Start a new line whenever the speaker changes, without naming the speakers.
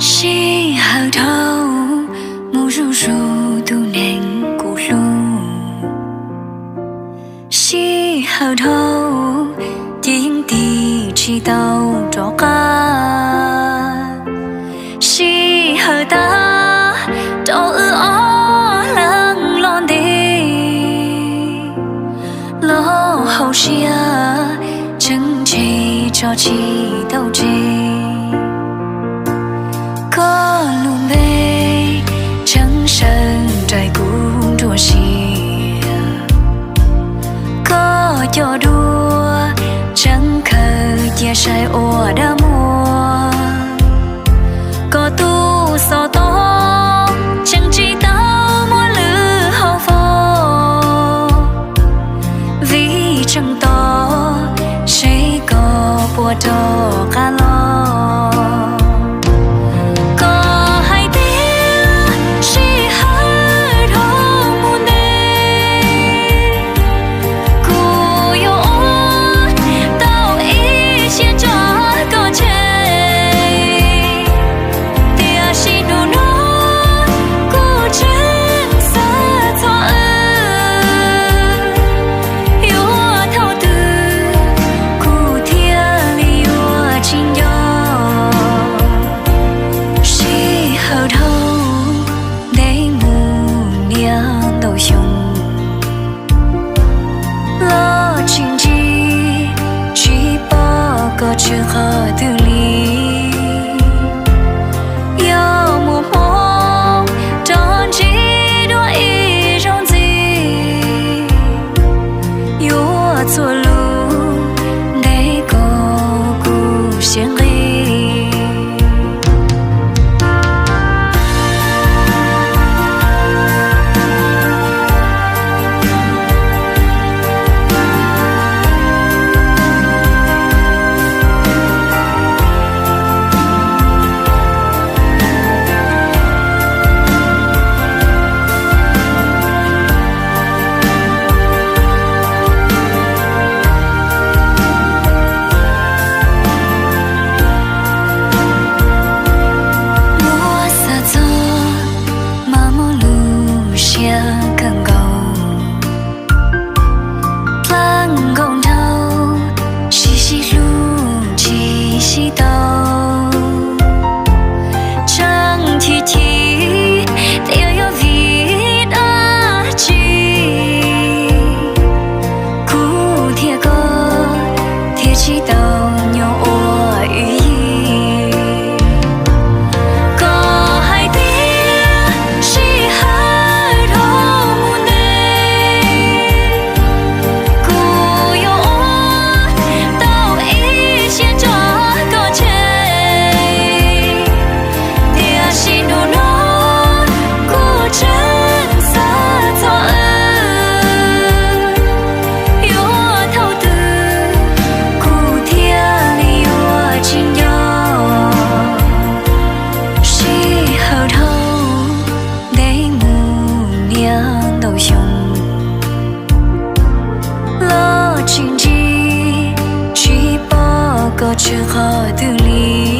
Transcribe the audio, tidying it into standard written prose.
She hờ thâu mù ru ru tu nền cụ lu. She hờ thâu tiếng tì chi tàu trọ ca. She hờ ta đâu ư ó lăng lon đi. Lô hậu xia chân chi cho chi đâu chi. Có lùm bê trắng sơn trời cũng đua xìa. Có cho đua trắng khờ chia sai ổ đã mua. Có tu so to chẳng chỉ tao mua lư hậu vô. Vì chẳng to sẽ có bùa trò ca lo. Chưa khó tự lý yêu mùa mong tròn chỉ đua ý rong gì yêu chua lu để có cụ xiên ghi. Lo chuyện gì chỉ bỏ có chưa khó tự lý.